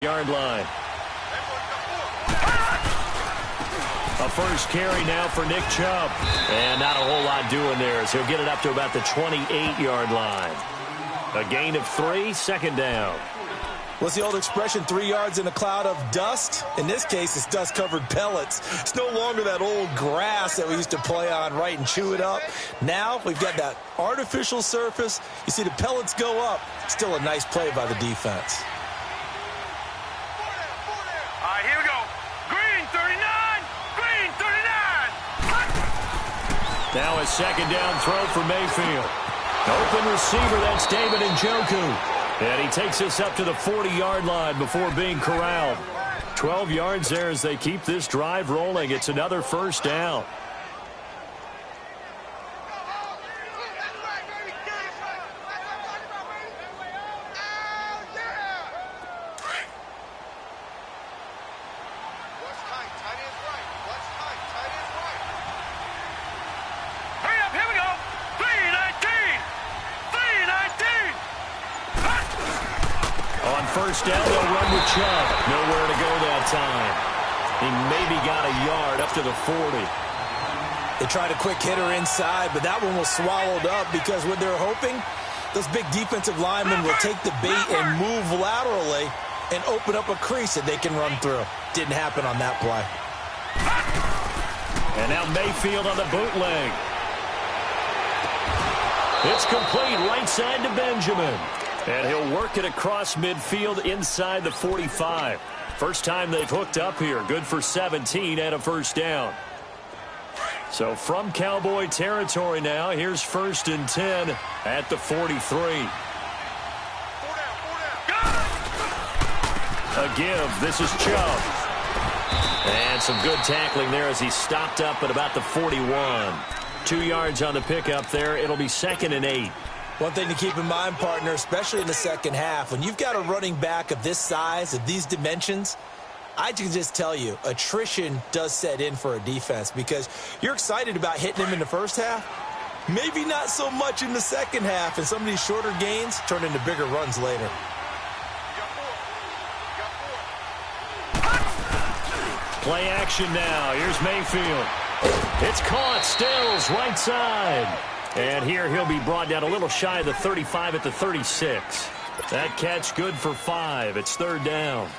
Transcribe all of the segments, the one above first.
Yard line. A first carry now for Nick Chubb. And not a whole lot doing there as he'll get it up to about the 28-yard line. A gain of 3, second down. What's the old expression, 3 yards in a cloud of dust? In this case, it's dust-covered pellets. It's no longer that old grass that we used to play on, right, and chew it up. Now we've got that artificial surface. You see the pellets go up. Still a nice play by the defense. All right, here we go. Green 39. Green 39. Now a second down throw for Mayfield. Open receiver, that's David Njoku. And he takes us up to the 40-yard line before being corralled. 12 yards there as they keep this drive rolling. It's another first down. First down, they'll run with Chubb. Nowhere to go that time. He maybe got a yard up to the 40. They tried a quick hitter inside, but that one was swallowed up because what they're hoping, those big defensive linemen will take the bait and move laterally and open up a crease that they can run through. Didn't happen on that play. And now Mayfield on the bootleg. It's complete right side to Benjamin. And he'll work it across midfield inside the 45. First time they've hooked up here. Good for 17 and a first down. So from Cowboy territory now, here's 1st and 10 at the 43. A give. This is Chubb. And some good tackling there as he stopped up at about the 41. 2 yards on the pickup there. It'll be 2nd and 8. One thing to keep in mind, partner, especially in the second half, when you've got a running back of this size, of these dimensions, I can just tell you, attrition does set in for a defense because you're excited about hitting him in the first half. Maybe not so much in the second half, and some of these shorter gains turn into bigger runs later. Play action now. Here's Mayfield. It's caught. Stills right side. And here he'll be brought down a little shy of the 35 at the 36. That catch good for 5. It's 3rd down.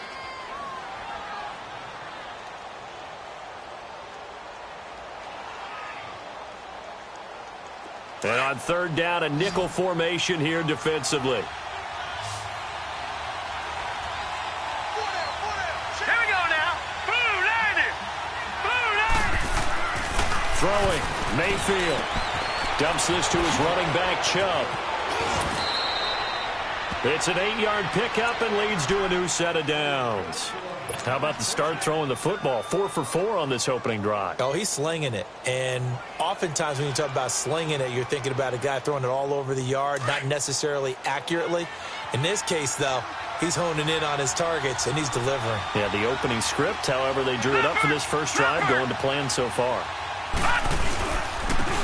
And on 3rd down, a nickel formation here defensively. Here we go now. Blue 90. Blue 90. Throwing. Mayfield. Dumps this to his running back, Chubb. It's an 8-yard pickup and leads to a new set of downs. How about the start throwing the football? 4 for 4 on this opening drive. Oh, he's slinging it. And oftentimes when you talk about slinging it, you're thinking about a guy throwing it all over the yard, not necessarily accurately. In this case, though, he's honing in on his targets, and he's delivering. Yeah, the opening script, however, they drew it up for this first drive, going to plan so far.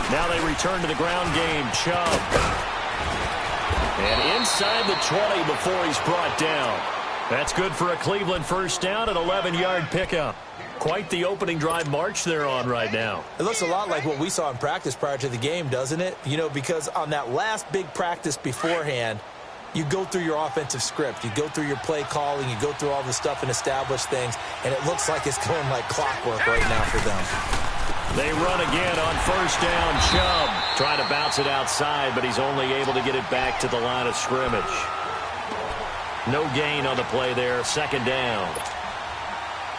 Now they return to the ground game. Chubb. And inside the 20 before he's brought down. That's good for a Cleveland first down, an 11-yard pickup. Quite the opening drive march they're on right now. It looks a lot like what we saw in practice prior to the game, doesn't it? You know, because on that last big practice beforehand, you go through your offensive script. You go through your play calling. You go through all the stuff and establish things. And it looks like it's going like clockwork right now for them. They run again on first down. Chubb trying to bounce it outside, but he's only able to get it back to the line of scrimmage. No gain on the play there. 2nd down.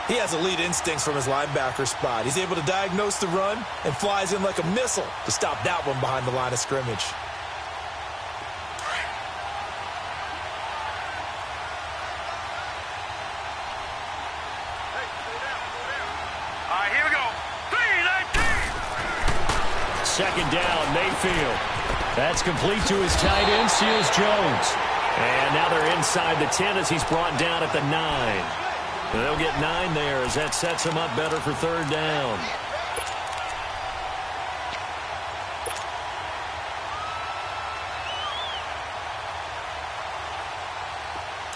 He has elite instincts from his linebacker spot. He's able to diagnose the run and flies in like a missile to stop that one behind the line of scrimmage. Second down, Mayfield. That's complete to his tight end, Seals Jones. And now they're inside the 10 as he's brought down at the 9. They'll get 9 there as that sets him up better for 3rd down.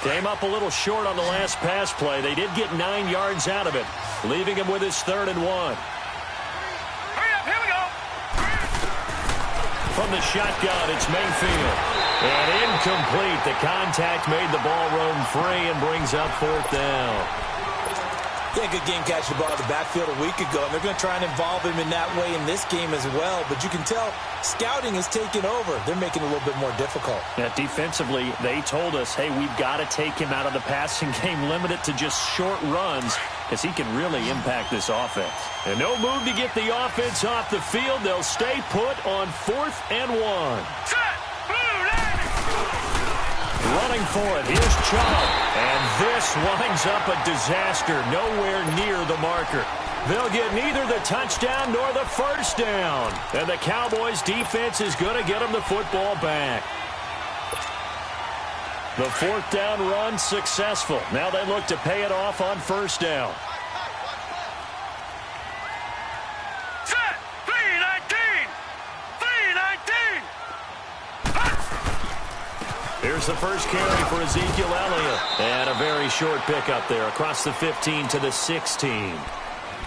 Came up a little short on the last pass play. They did get 9 yards out of it, leaving him with his 3rd and 1. Hurry up, here we go. From the shotgun, it's Mayfield. And incomplete. The contact made the ball roam free and brings up 4th down. Yeah, good game catching the ball in the backfield a week ago, and they're going to try and involve him in that way in this game as well. But you can tell scouting is taking over. They're making it a little bit more difficult. Yeah, defensively, they told us, hey, we've got to take him out of the passing game, limit it to just short runs, because he can really impact this offense. And no move to get the offense off the field. They'll stay put on 4th and 1. Set. Blue line. Running for it. Here's Chubb. And this winds up a disaster. Nowhere near the marker. They'll get neither the touchdown nor the 1st down. And the Cowboys' defense is going to get them the football back. The 4th down run successful. Now they look to pay it off on 1st down. Set. 319. 319. Here's the first carry for Ezekiel Elliott. And a very short pickup there across the 15 to the 16.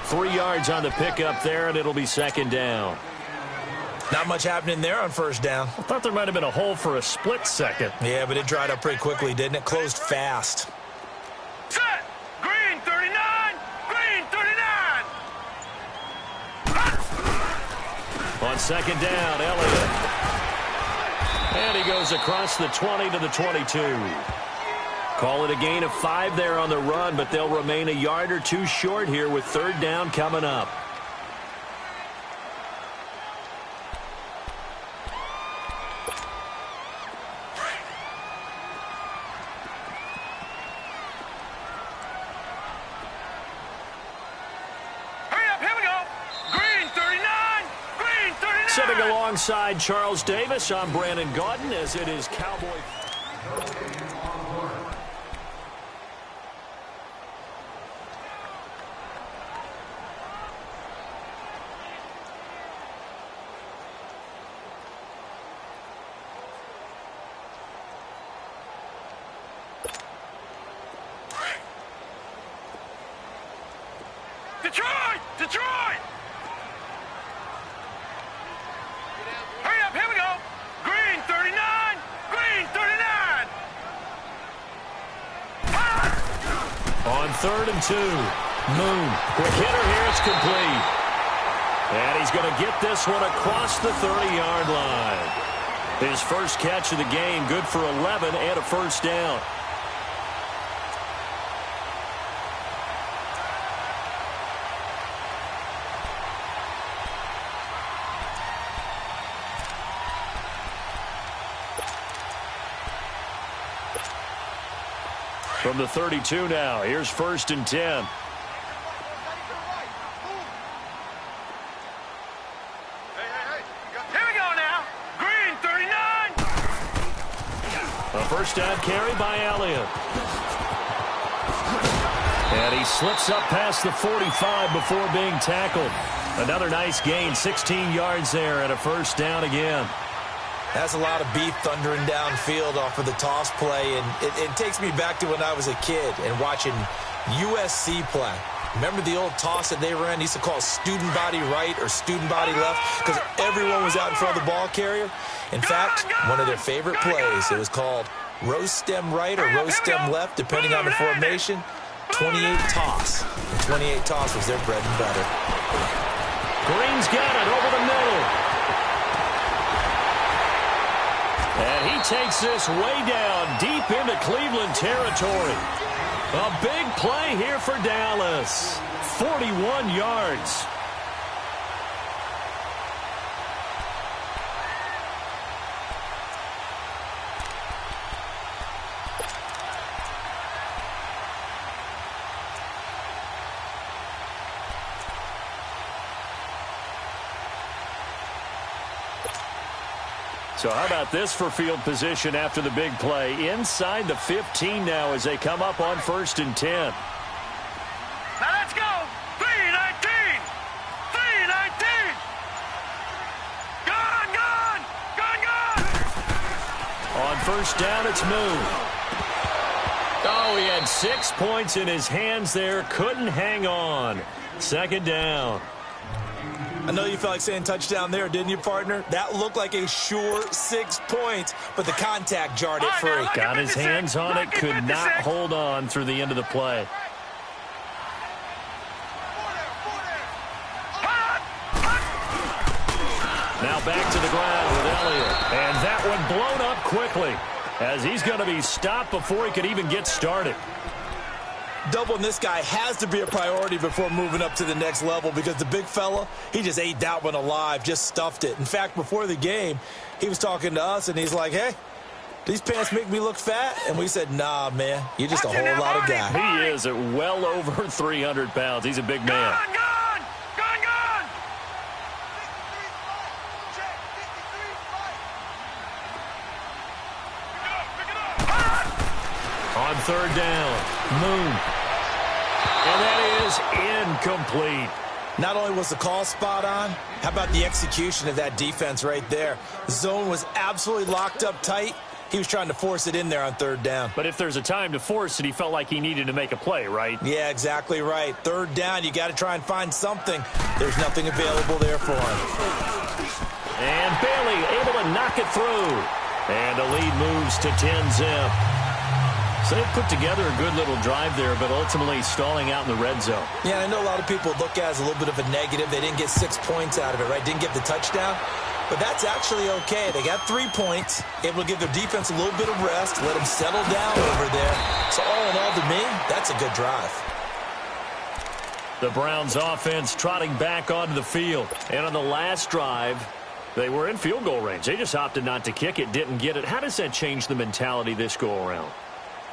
3 yards on the pickup there, and it'll be 2nd down. Not much happening there on 1st down. I thought there might have been a hole for a split second. Yeah, but it dried up pretty quickly, didn't it? Closed fast. Set. Green 39. Green 39. On 2nd down, Elliott. And he goes across the 20 to the 22. Call it a gain of 5 there on the run, but they'll remain a yard or 2 short here with 3rd down coming up. Hurry up, here we go. Green 39. Green 39. Sitting alongside Charles Davis, I'm Brandon Gaudin, as it is Cowboy. Detroit! Detroit! Hurry up, here we go. Green 39. Green 39. On 3rd and 2. Moon. Quick hitter here. It's complete. And he's going to get this one across the 30-yard line. His first catch of the game. Good for 11 and a 1st down. From the 32 now, here's 1st and 10. Here we go now. Green 39. A 1st down carry by Elliott. And he slips up past the 45 before being tackled. Another nice gain, 16 yards there and a 1st down again. That's a lot of beef thundering downfield off of the toss play, and it takes me back to when I was a kid and watching USC play. Remember the old toss that they ran? They used to call student body right or student body left because everyone was out in front of the ball carrier. In fact, one of their favorite plays, it was called roast stem right or roast stem left, depending on the formation. 28 toss. And 28 toss was their bread and butter. Green's got it over the middle. And he takes this way down deep into Cleveland territory. A big play here for Dallas. 41 yards. So how about this for field position after the big play? Inside the 15 now as they come up on 1st and 10. Now let's go. 319. 319. Gone, gone. Gone, gone. On 1st down, it's Moon. Oh, he had 6 points in his hands there. Couldn't hang on. Second down. I know you felt like saying touchdown there, didn't you, partner? That looked like a sure 6 points, but the contact jarred it free. Got his hands on it, could not hold on through the end of the play. Now back to the ground with Elliott. And that one blown up quickly as he's going to be stopped before he could even get started. Doubling this guy has to be a priority before moving up to the next level because the big fella, he just ate that one alive, just stuffed it. In fact, before the game, he was talking to us, and he's like, hey, these pants make me look fat? And we said, nah, man, you're just a whole lot of guy. He is at well over 300 pounds. He's a big man. On third down, Moon. And that is incomplete. Not only was the call spot on, how about the execution of that defense right there? The zone was absolutely locked up tight. He was trying to force it in there on third down. But if there's a time to force it, he felt like he needed to make a play, right? Yeah, exactly right. Third down, you got to try and find something. There's nothing available there for him. And Bailey able to knock it through. And the lead moves to 10-zip. So they put together a good little drive there, but ultimately stalling out in the red zone. Yeah, I know a lot of people look at it as a little bit of a negative. They didn't get 6 points out of it, right? Didn't get the touchdown. But that's actually okay. They got 3 points, able to give their defense a little bit of rest, let them settle down over there. So all in all, to me, that's a good drive. The Browns offense trotting back onto the field. And on the last drive, they were in field goal range. They just opted not to kick it, didn't get it. How does that change the mentality this go-around?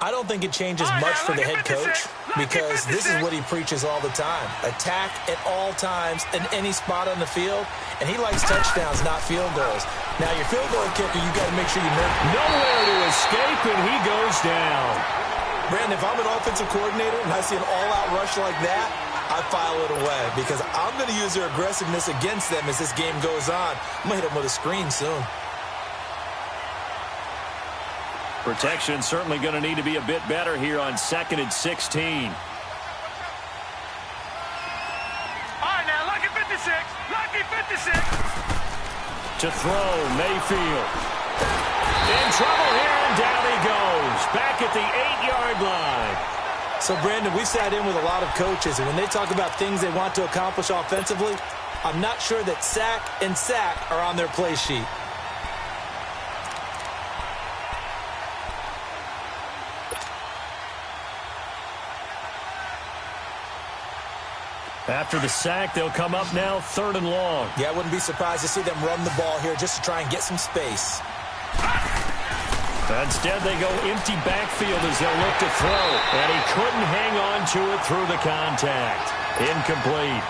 I don't think it changes much for the head coach because this is what he preaches all the time. Attack at all times in any spot on the field, and he likes touchdowns, not field goals. Now, your field goal kicker, you got to make sure you nowhere to escape, and he goes down. Brandon, if I'm an offensive coordinator and I see an all-out rush like that, I file it away because I'm going to use their aggressiveness against them as this game goes on. I'm going to hit them with a screen soon. Protection certainly going to need to be a bit better here on 2nd and 16. All right, now, lucky 56. Lucky 56. To throw, Mayfield. In trouble here, and down he goes. Back at the 8-yard line. So, Brandon, we sat in with a lot of coaches, and when they talk about things they want to accomplish offensively, I'm not sure that sack and sack are on their play sheet. After the sack, they'll come up now 3rd and long. Yeah, I wouldn't be surprised to see them run the ball here just to try and get some space. Instead, they go empty backfield as they'll look to throw. And he couldn't hang on to it through the contact. Incomplete.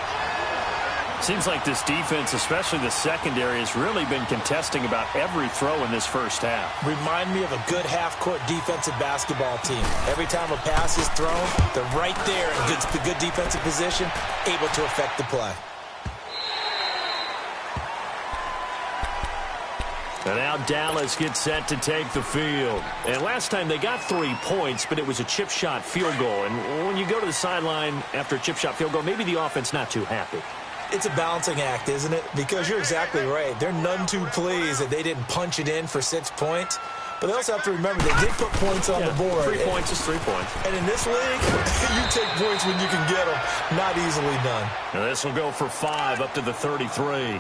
Seems like this defense, especially the secondary, has really been contesting about every throw in this first half. Remind me of a good half-court defensive basketball team. Every time a pass is thrown, they're right there in good defensive position, able to affect the play. And now Dallas gets set to take the field. And last time they got 3 points, but it was a chip shot field goal. And when you go to the sideline after a chip shot field goal, maybe the offense not too happy. It's a balancing act, isn't it? Because you're exactly right. They're none too pleased that they didn't punch it in for 6 points. But they also have to remember they did put points on the board. 3 points is 3 points. And in this league, you take points when you can get them. Not easily done. Now this will go for 5 up to the 33.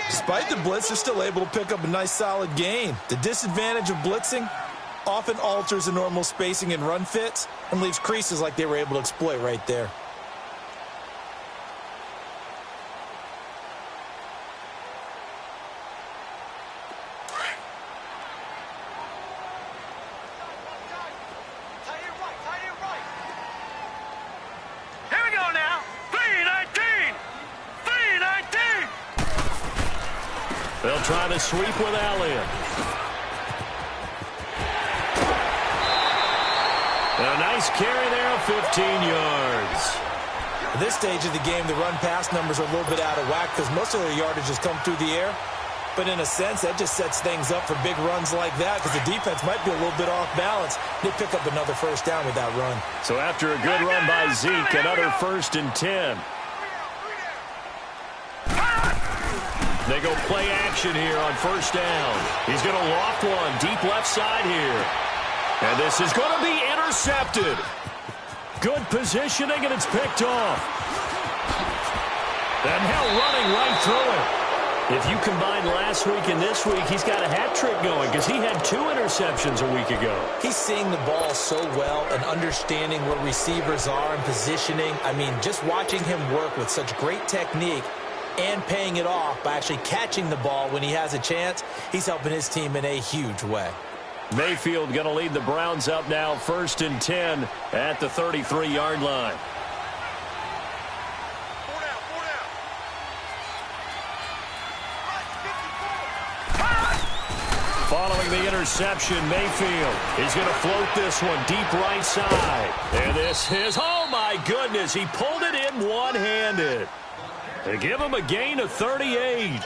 Despite the blitz, they're still able to pick up a nice solid gain. The disadvantage of blitzing often alters the normal spacing and run fits and leaves creases like they were able to exploit right there. They'll try to sweep with Elliott. And a nice carry there of 15 yards. At this stage of the game, the run-pass numbers are a little bit out of whack because most of their yardage has come through the air. But in a sense, that just sets things up for big runs like that because the defense might be a little bit off balance. They pick up another first down with that run. So after a good run by Zeke, another 1st and 10. They go play action here on 1st down. He's going to loft one deep left side here. And this is going to be intercepted. Good positioning, and it's picked off. And Hill running right through it. If you combine last week and this week, he's got a hat trick going because he had 2 interceptions a week ago. He's seeing the ball so well and understanding where receivers are and positioning. I mean, just watching him work with such great technique and paying it off by actually catching the ball when he has a chance, he's helping his team in a huge way. Mayfield going to lead the Browns up now 1st and 10 at the 33-yard line. Following the interception, Mayfield is going to float this one deep right side. And this is, oh my goodness, he pulled it in one-handed. They give him a gain of 38.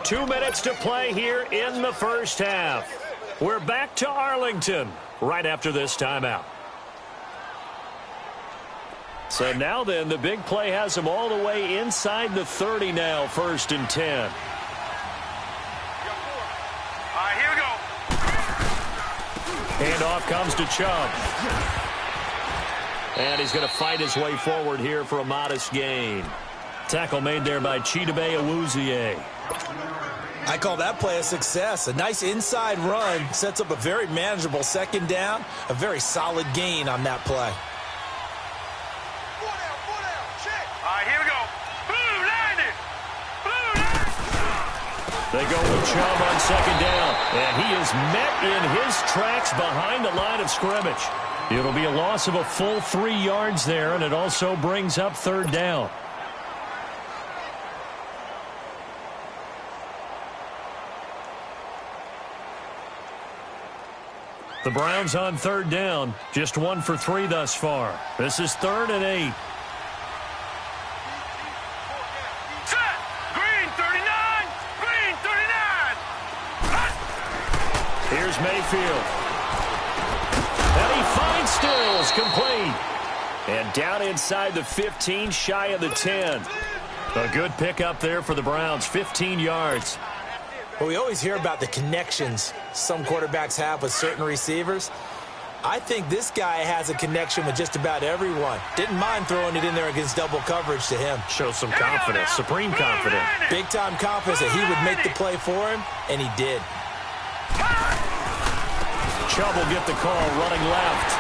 Two minutes to play here in the first half. We're back to Arlington right after this timeout. So now then, the big play has him all the way inside the 30 now, 1st and 10. All right, here we go. Handoff comes to Chubb. And he's going to fight his way forward here for a modest gain. Tackle made there by Chidobe Awuzie. I call that play a success. A nice inside run sets up a very manageable 2nd down. A very solid gain on that play. They go with Chubb on 2nd down, and he is met in his tracks behind the line of scrimmage. It'll be a loss of a full 3 yards there, and it also brings up 3rd down. The Browns on 3rd down, just 1 for 3 thus far. This is 3rd and 8. Here's Mayfield. And he finds Stills, complete. And down inside the 15, shy of the 10. A good pickup there for the Browns, 15 yards. Well, we always hear about the connections some quarterbacks have with certain receivers. I think this guy has a connection with just about everyone. Didn't mind throwing it in there against double coverage to him. Shows some confidence, supreme confidence. Big-time confidence that he would make the play for him, and he did. Chubb will get the call, running left.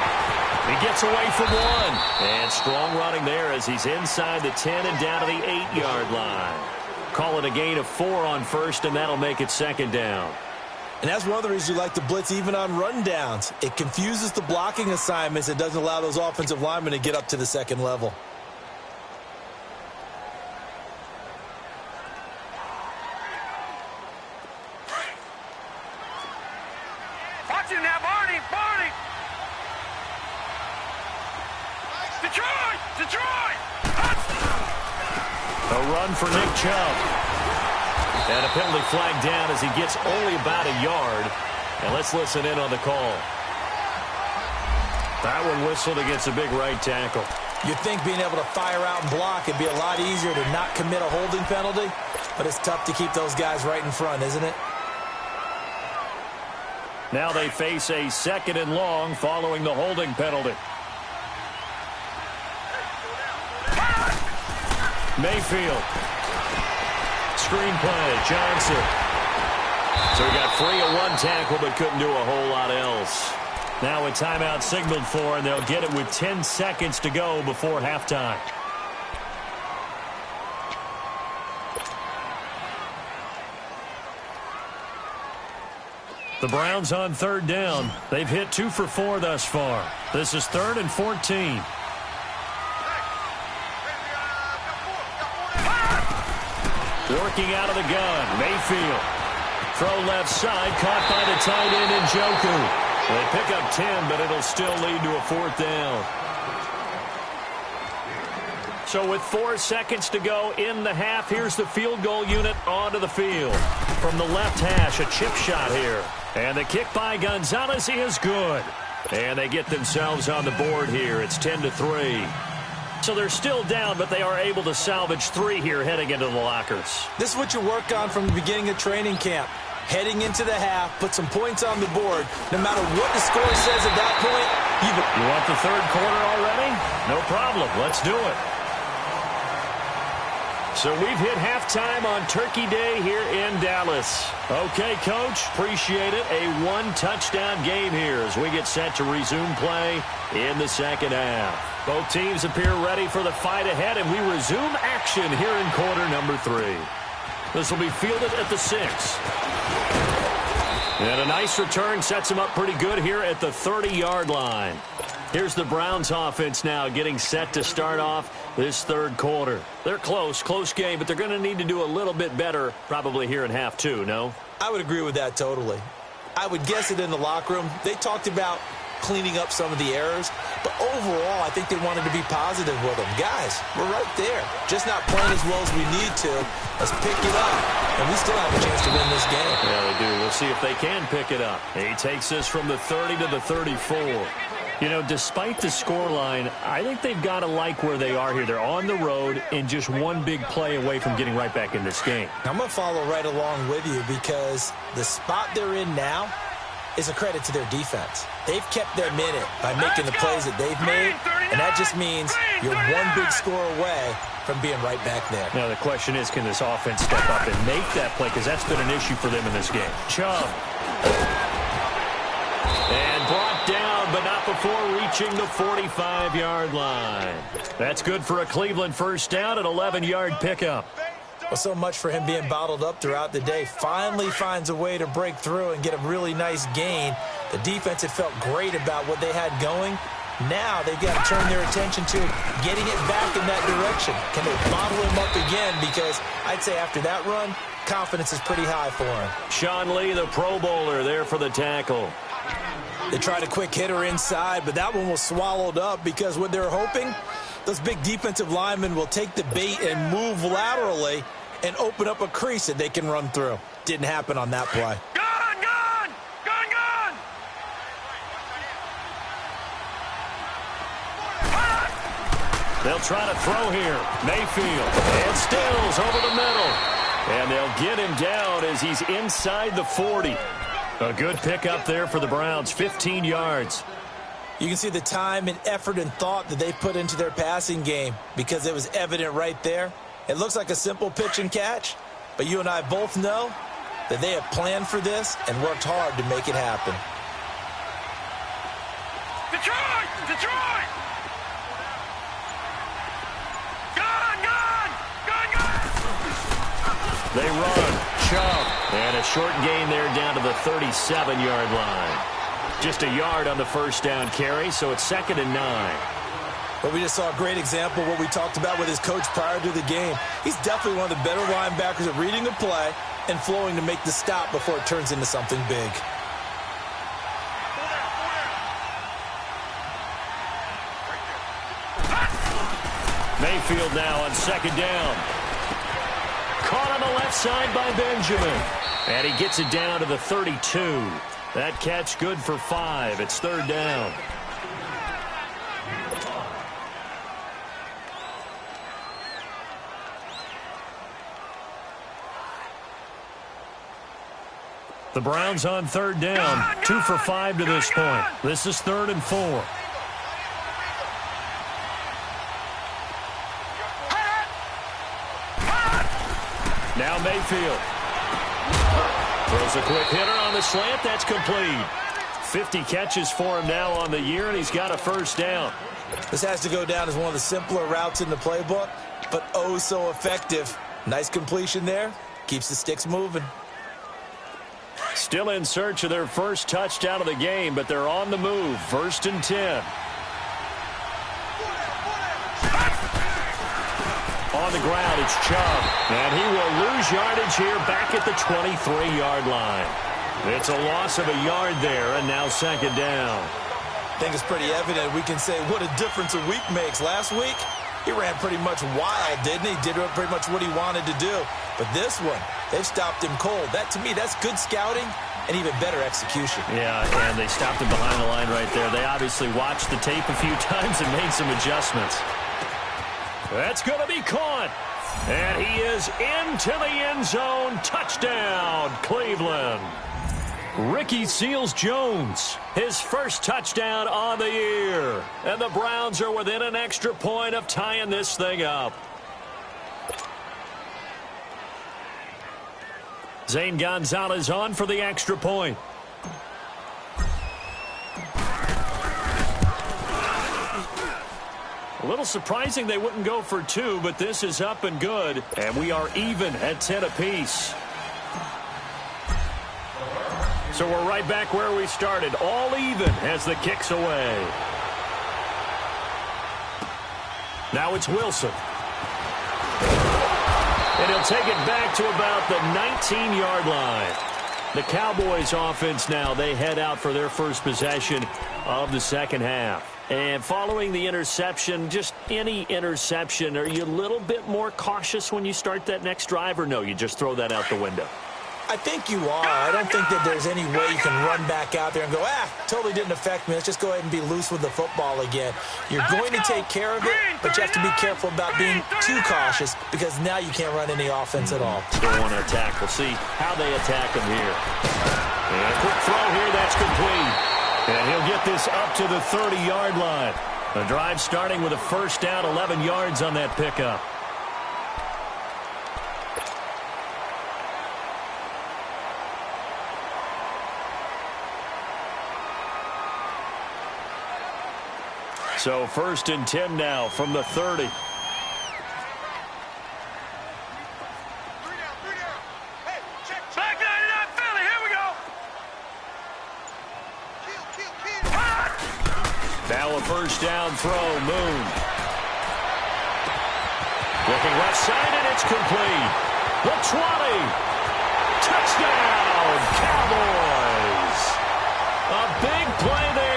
He gets away from one. And strong running there as he's inside the 10 and down to the 8-yard line. Call it a gain of 4 on 1st, and that'll make it 2nd down. And that's one of the reasons you like to blitz even on rundowns. It confuses the blocking assignments. It doesn't allow those offensive linemen to get up to the 2nd level. Watch him now, Barney! Barney! Detroit! Detroit! A run for Nick Chubb. And a penalty flag down as he gets only about a yard. And let's listen in on the call. That one whistled against a big right tackle. You'd think being able to fire out and block would be a lot easier to not commit a holding penalty, but it's tough to keep those guys right in front, isn't it? Now they face a 2nd and long following the holding penalty. Mayfield. Screenplay, Johnson. So he got free of one tackle but couldn't do a whole lot else. Now a timeout signaled for, and they'll get it with 10 seconds to go before halftime. The Browns on 3rd down. They've hit 2 for 4 thus far. This is 3rd and 14. Working out of the gun, Mayfield. Throw left side, caught by the tight end Njoku. They pick up 10, but it'll still lead to a 4th down. So with 4 seconds to go in the half, here's the field goal unit onto the field. From the left hash, a chip shot here. And the kick by Gonzalez is good. And they get themselves on the board here. It's 10-3. So they're still down, but they are able to salvage 3 here heading into the lockers. This is what you work on from the beginning of training camp. Heading into the half, put some points on the board. No matter what the score says at that point, you want the 3rd quarter already? No problem. Let's do it. So we've hit halftime on Turkey Day here in Dallas. Okay, Coach, appreciate it. A 1-touchdown game here as we get set to resume play in the 2nd half. Both teams appear ready for the fight ahead, and we resume action here in quarter number 3. This will be fielded at the 6. And a nice return sets him up pretty good here at the 30-yard line. Here's the Browns offense now getting set to start off this 3rd quarter. They're close game, but they're going to need to do a little bit better probably here in half 2, no? I would agree with that totally. I would guess it in the locker room. They talked about cleaning up some of the errors, but overall, I think they wanted to be positive with them. Guys, we're right there. Just not playing as well as we need to. Let's pick it up, and we still have a chance to win this game. Yeah, they do. We'll see if they can pick it up. He takes this from the 30 to the 34. You know, despite the scoreline, I think they've got to like where they are here. They're on the road and just one big play away from getting right back in this game. I'm going to follow right along with you because the spot they're in now is a credit to their defense. They've kept them in it by making the plays that they've made, and that just means you're one big score away from being right back there. Now, the question is, can this offense step up and make that play? Because that's been an issue for them in this game. Chubb. And brought down, but not before reaching the 45-yard line. That's good for a Cleveland 1st down, an 11-yard pickup. Well, so much for him being bottled up throughout the day. Finally finds a way to break through and get a really nice gain. The defense had felt great about what they had going. Now they've got to turn their attention to getting it back in that direction. Can they bottle him up again? Because I'd say after that run, confidence is pretty high for him. Sean Lee, the Pro Bowler, there for the tackle. They tried a quick hitter inside, but that one was swallowed up because what they're hoping, those big defensive linemen will take the bait and move laterally and open up a crease that they can run through. Didn't happen on that play. Gone! They'll try to throw here. Mayfield. And Stills over the middle. And they'll get him down as he's inside the 40. A good pickup there for the Browns, 15 yards. You can see the time and effort and thought that they put into their passing game because it was evident right there. It looks like a simple pitch and catch, but you and I both know that they have planned for this and worked hard to make it happen. Detroit! Gone! They run. Chubb. And a short gain there down to the 37-yard line. Just a yard on the 1st down carry, so it's 2nd and 9. But we just saw a great example of what we talked about with his coach prior to the game. He's definitely one of the better linebackers at reading the play and flowing to make the stop before it turns into something big. Mayfield now on 2nd down. Caught on the left side by Benjamin. And he gets it down to the 32. That catch good for 5. It's 3rd down. The Browns on 3rd down. 2 for 5 to this point. This is 3rd and 4. Now Mayfield. Throws a quick hitter on the slant. That's complete. 50 catches for him now on the year, and he's got a 1st down. This has to go down as one of the simpler routes in the playbook, but oh so effective. Nice completion there. Keeps the sticks moving. Still in search of their first touchdown of the game, but they're on the move. 1st and 10. On the ground, it's Chubb. And he will lose yardage here back at the 23-yard line. It's a loss of a yard there, and now second down. I think it's pretty evident. We can say what a difference a week makes. Last week, he ran pretty much wild, didn't he? Did pretty much what he wanted to do. But this one, they've stopped him cold. That, to me, that's good scouting and even better execution. Yeah, and they stopped him behind the line right there. They obviously watched the tape a few times and made some adjustments. That's going to be caught. And he is into the end zone. Touchdown, Cleveland. Ricky Seals-Jones, his first touchdown on the year. And the Browns are within an extra point of tying this thing up. Zane Gonzalez on for the extra point. A little surprising they wouldn't go for two, but this is up and good. And we are even at 10 apiece. So we're right back where we started. All even as the kick's away. Now it's Wilson. And he'll take it back to about the 19-yard line. The Cowboys offense now, they head out for their first possession of the second half. And following the interception, just any interception, are you a little bit more cautious when you start that next drive, or no, you just throw that out the window? I think you are. I don't think that there's any way you can run back out there and go, totally didn't affect me. Let's just go ahead and be loose with the football again. You're going to take care of it, but you have to be careful about being too cautious because now you can't run any offense at all. Don't want to attack. We'll see how they attack him here. And a quick throw here, that's complete. And he'll get this up to the 30-yard line. The drive starting with a first down, 11 yards on that pickup. So first and 10 now from the 30. Hey, check. Back 99 Philly, here we go. Now a first down throw, Moon. Looking left side, and it's complete. The 20. Touchdown, Cowboys. A big play there.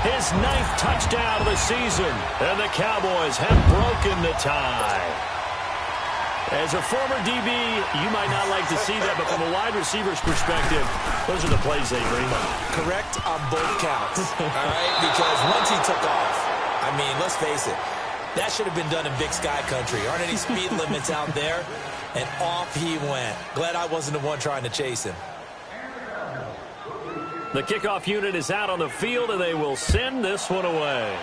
His 9th touchdown of the season. And the Cowboys have broken the tie. As a former DB, you might not like to see that, but from a wide receiver's perspective, those are the plays they dream of. Correct on both counts, all right? Because once he took off, I mean, let's face it, that should have been done in Big Sky Country. Aren't any speed limits out there? And off he went. Glad I wasn't the one trying to chase him. The kickoff unit is out on the field, and they will send this one away.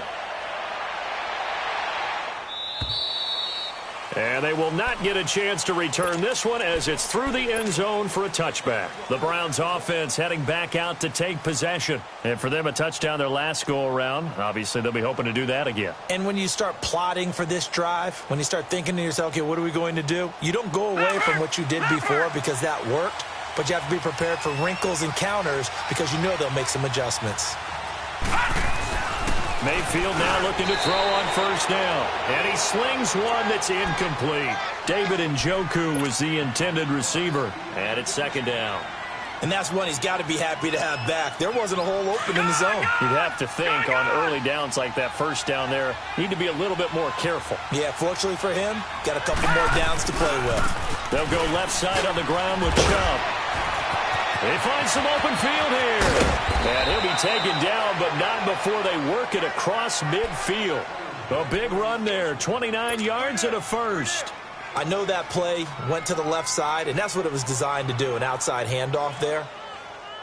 And they will not get a chance to return this one as it's through the end zone for a touchback. The Browns offense heading back out to take possession. And for them, a touchdown their last go-around. Obviously, they'll be hoping to do that again. And when you start plotting for this drive, when you start thinking to yourself, okay, what are we going to do? You don't go away from what you did before because that worked. But you have to be prepared for wrinkles and counters because you know they'll make some adjustments. Mayfield now looking to throw on first down. And he slings one that's incomplete. David Njoku was the intended receiver. And it's second down. And that's one he's got to be happy to have back. There wasn't a hole open in the zone. You'd have to think on early downs like that first down there, need to be a little bit more careful. Yeah, fortunately for him, got a couple more downs to play with. They'll go left side on the ground with Chubb. They find some open field here. And he'll be taken down, but not before they work it across midfield. A big run there, 29 yards and a first. I know that play went to the left side, and that's what it was designed to do, an outside handoff there.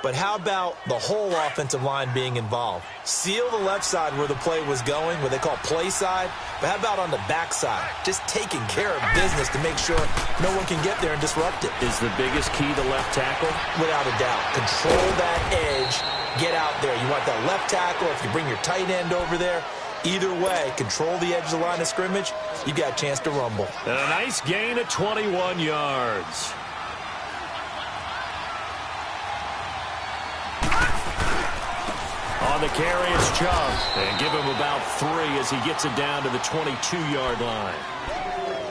But how about the whole offensive line being involved? Seal the left side where the play was going, what they call play side. But how about on the back side? Just taking care of business to make sure no one can get there and disrupt it. Is the biggest key the left tackle? Without a doubt. Control that edge. Get out there. You want that left tackle. If you bring your tight end over there, either way, control the edge of the line of scrimmage, you got a chance to rumble. And a nice gain of 21 yards. On the carry is Chubb. And give him about 3 as he gets it down to the 22-yard line.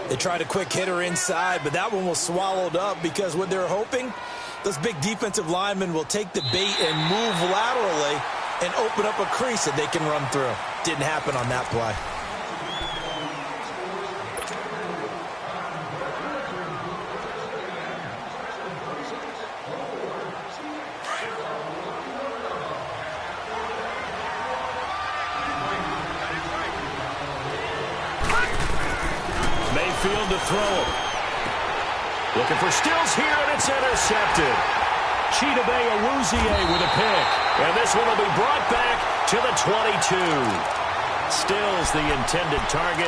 They tried a quick hitter inside, but that one was swallowed up because what they're hoping Those big defensive linemen will take the bait and move laterally and open up a crease that they can run through. Didn't happen on that play. Mayfield to throw. Looking for Stills here, and it's intercepted. Chidobe Awuzie with a pick. And this one will be brought back to the 22. Stills the intended target.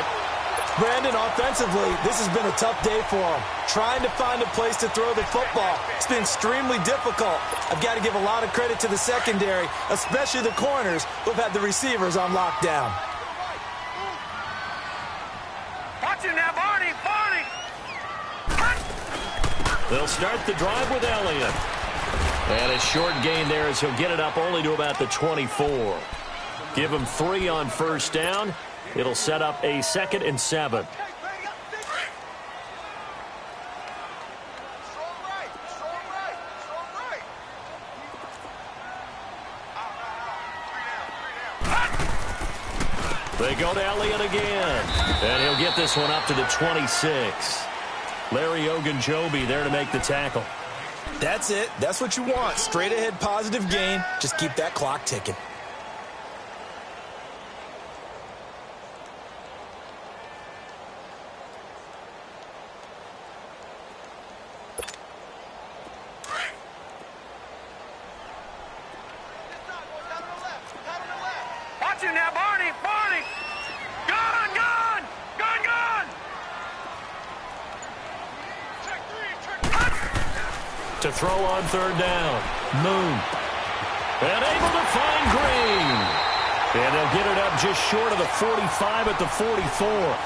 Brandon, offensively, this has been a tough day for him. Trying to find a place to throw the football. It's been extremely difficult. I've got to give a lot of credit to the secondary, especially the corners who've had the receivers on lockdown. Watch it now, Barney, Barney. They'll start the drive with Elliott. And a short gain there as he'll get it up only to about the 24. Give him 3 on first down. It'll set up a 2nd and 7. They go to Elliott again. And he'll get this one up to the 26. Larry Ogunjobi there to make the tackle. That's it. That's what you want. Straight ahead positive gain. Just keep that clock ticking. Watch it now, Barney, Barney. Gone, gone, gone, gone. To throw on third down. Moon. And able to find Green. And they'll get it up just short of the 45 at the 44.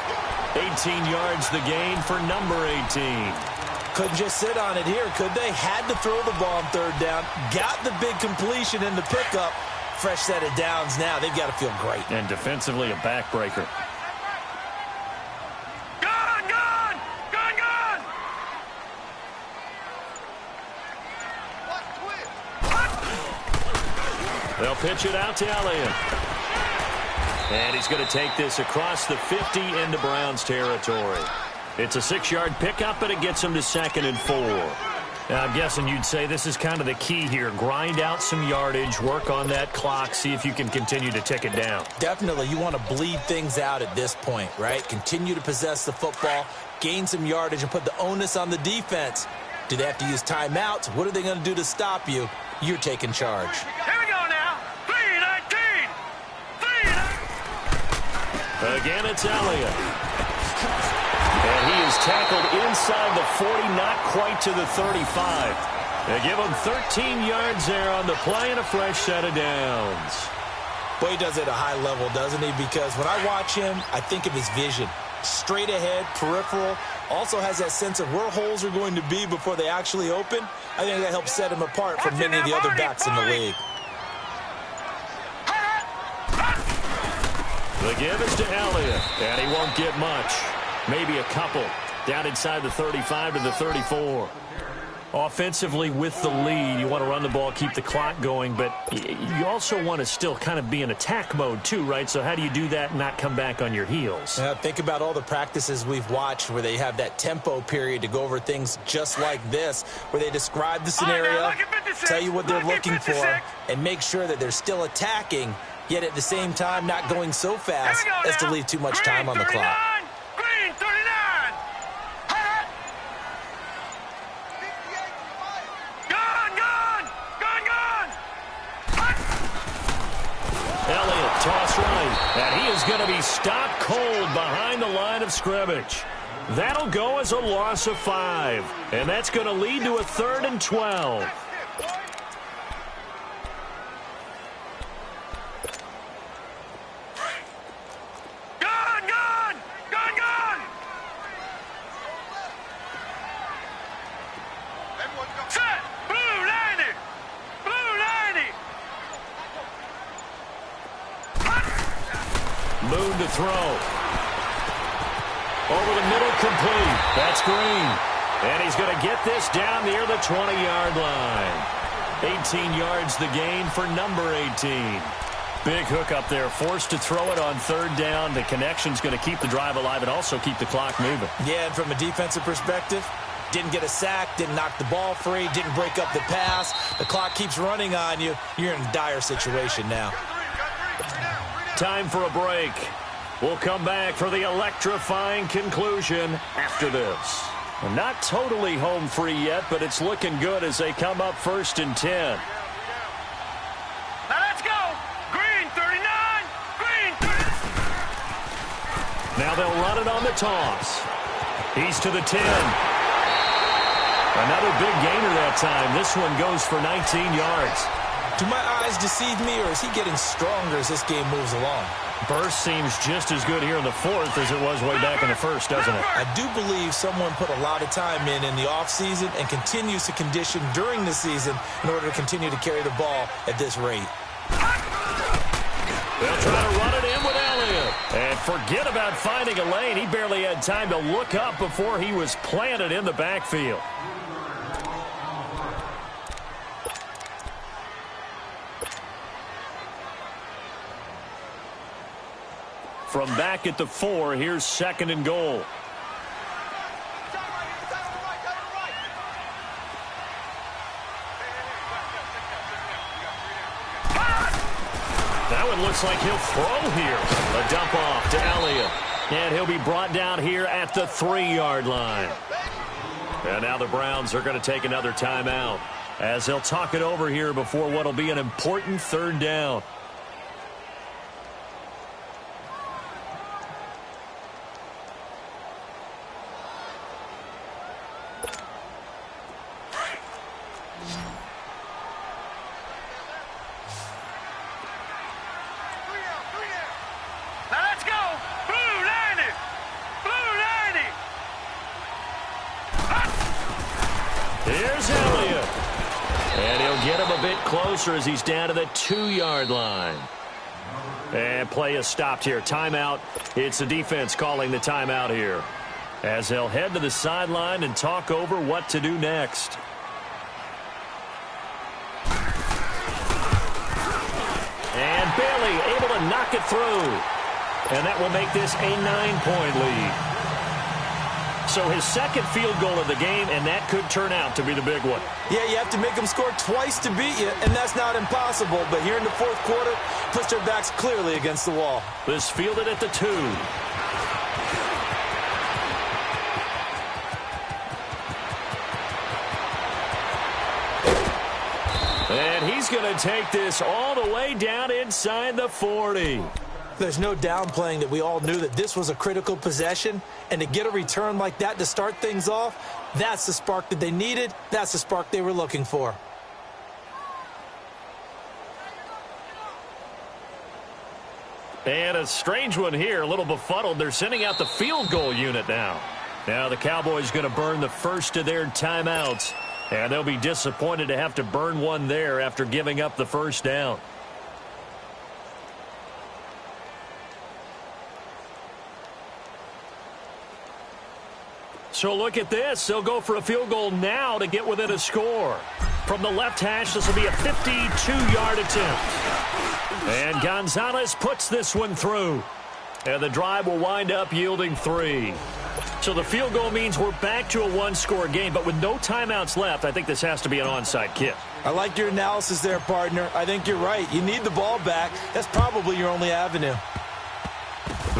18 yards the gain for number 18. Couldn't just sit on it here, could they? Had to throw the ball on third down. Got the big completion in the pickup. Fresh set of downs now. They've got to feel great. And defensively a backbreaker. Gone, gone, gone, gone. They'll pitch it out to Elliott. And he's going to take this across the 50 into Browns territory. It's a 6-yard pickup, and it gets him to 2nd and 4. Now, I'm guessing you'd say this is kind of the key here. Grind out some yardage, work on that clock, see if you can continue to tick it down. Definitely. You want to bleed things out at this point, right? Continue to possess the football, gain some yardage, and put the onus on the defense. Do they have to use timeouts? What are they going to do to stop you? You're taking charge. Here we go now. 3-19. 3-19. Again, it's Elliott. And he is tackled inside the 40, not quite to the 35. They give him 13 yards there on the play and a fresh set of downs. Boy, he does it at a high level, doesn't he? Because when I watch him, I think of his vision. Straight ahead, peripheral. Also has that sense of where holes are going to be before they actually open. I think that helps set him apart from many of the other backs in the league. The give is to Elliott, and he won't get much. Maybe a couple. Down inside the 35 to the 34. Offensively with the lead, you want to run the ball, keep the clock going, but you also want to still kind of be in attack mode too, right? So how do you do that and not come back on your heels? Think about all the practices we've watched where they have that tempo period to go over things just like this, where they describe the scenario, tell you what they're looking for, and make sure that they're still attacking, yet at the same time not going so fast as to leave too much time on the clock. Green 39. Gone, gone, gone, gone. Elliott, toss right, and he is going to be stopped cold behind the line of scrimmage. That'll go as a loss of 5, and that's going to lead to a 3rd and 12. Gone, gone, gone, gone. Set, blue 90, blue 90. Moon to throw. Over the middle, complete. That's Green. And he's going to get this down near the 20-yard line. 18 yards the gain for number 18. Big hook up there, forced to throw it on third down. The connection's going to keep the drive alive and also keep the clock moving. Yeah, and from a defensive perspective, didn't get a sack, didn't knock the ball free, didn't break up the pass. The clock keeps running on you. You're in a dire situation now. Time for a break. We'll come back for the electrifying conclusion after this. Not totally home free yet, but it's looking good as they come up 1st and 10. Now let's go. Green 39. Green 30. Now they'll run it on the toss. He's to the 10. Another big gainer that time. This one goes for 19 yards. Do my eyes deceive me, or is he getting stronger as this game moves along? Burst seems just as good here in the 4th as it was way back in the 1st, doesn't it? I do believe someone put a lot of time in the offseason and continues to condition during the season in order to continue to carry the ball at this rate. They'll try to run it in with Elliott. And forget about finding a lane. He barely had time to look up before he was planted in the backfield. From back at the 4, here's 2nd and goal. That one looks like he'll throw here. A dump off to Elliott. And he'll be brought down here at the 3-yard line. And now the Browns are going to take another timeout as they'll talk it over here before what will be an important 3rd down. Closer as he's down to the 2-yard line. And play is stopped here. Timeout. It's the defense calling the timeout here as they'll head to the sideline and talk over what to do next. And Bailey able to knock it through. And that will make this a 9-point lead. So his 2nd field goal of the game, and that could turn out to be the big one. Yeah, you have to make them score twice to beat you, and that's not impossible. But here in the 4th quarter, puts their backs clearly against the wall. This fielded at the 2. And he's going to take this all the way down inside the 40. There's no downplaying that we all knew that this was a critical possession, and to get a return like that to start things off, that's the spark that they needed. That's the spark they were looking for. And a strange one here, a little befuddled. They're sending out the field goal unit now. Now the Cowboys going to burn the first of their timeouts, and they'll be disappointed to have to burn one there after giving up the 1st down. So look at this. They'll go for a field goal now to get within a score. From the left hash, this will be a 52-yard attempt. And Gonzalez puts this one through. And the drive will wind up yielding 3. So the field goal means we're back to a 1-score game. But with no timeouts left, I think this has to be an onside kick. I like your analysis there, partner. I think you're right. You need the ball back. That's probably your only avenue.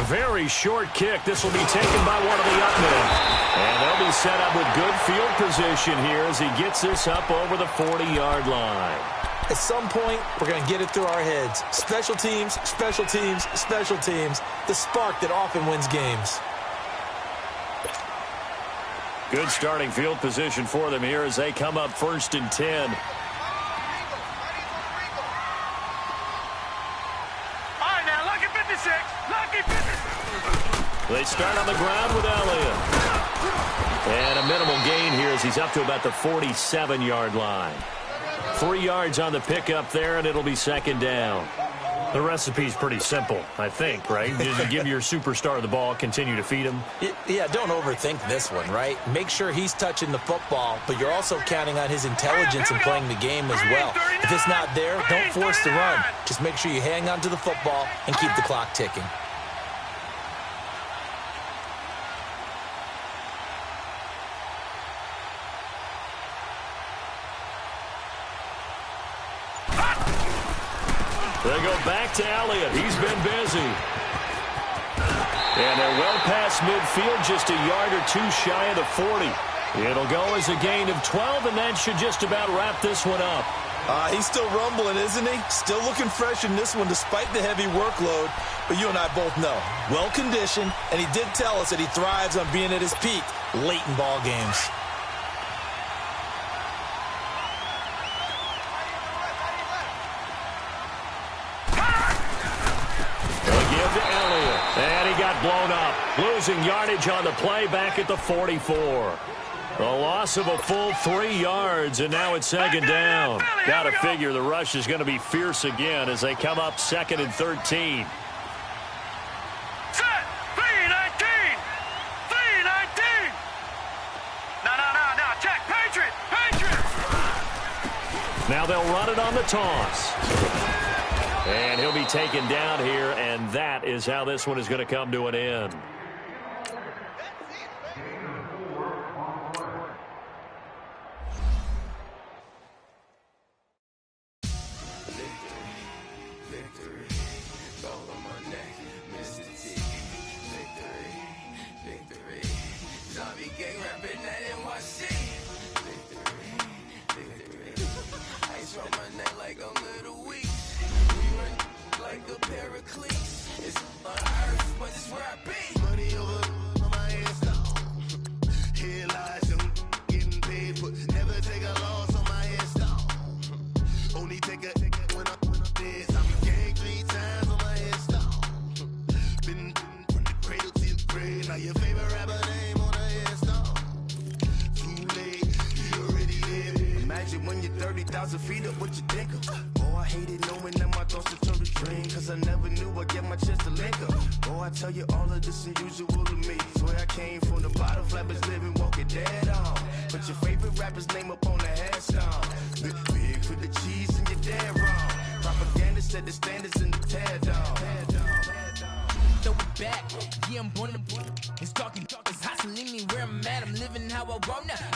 Very short kick. This will be taken by one of the up men. And they'll be set up with good field position here as he gets this up over the 40-yard line. At some point, we're going to get it through our heads. Special teams, special teams, special teams. The spark that often wins games. Good starting field position for them here as they come up 1st and 10. They start on the ground with Elliott. And a minimal gain here as he's up to about the 47-yard line. 3 yards on the pickup there, and it'll be 2nd down. The recipe's pretty simple, I think, right? Just give your superstar the ball, continue to feed him. Yeah, don't overthink this one, right? Make sure he's touching the football, but you're also counting on his intelligence in playing the game as well. If it's not there, don't force the run. Just make sure you hang on to the football and keep the clock ticking. They go back to Elliott. He's been busy. And they're well past midfield, just a yard or two shy of the 40. It'll go as a gain of 12, and that should just about wrap this one up. He's still rumbling, isn't he? Still looking fresh in this one despite the heavy workload. But you and I both know, well-conditioned, and he did tell us that he thrives on being at his peak late in ball games. Blown up, losing yardage on the play back at the 44. A loss of a full 3 yards, and now it's second down. Got to figure the rush is going to be fierce again as they come up 2nd and 13. Set, 319, 319. No, check, Patriot. Now they'll run it on the toss. And he'll be taken down here, and that is how this one is going to come to an end.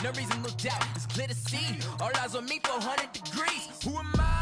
No reason to look down, it's clear to see. All eyes on me, 400 degrees. Who am I?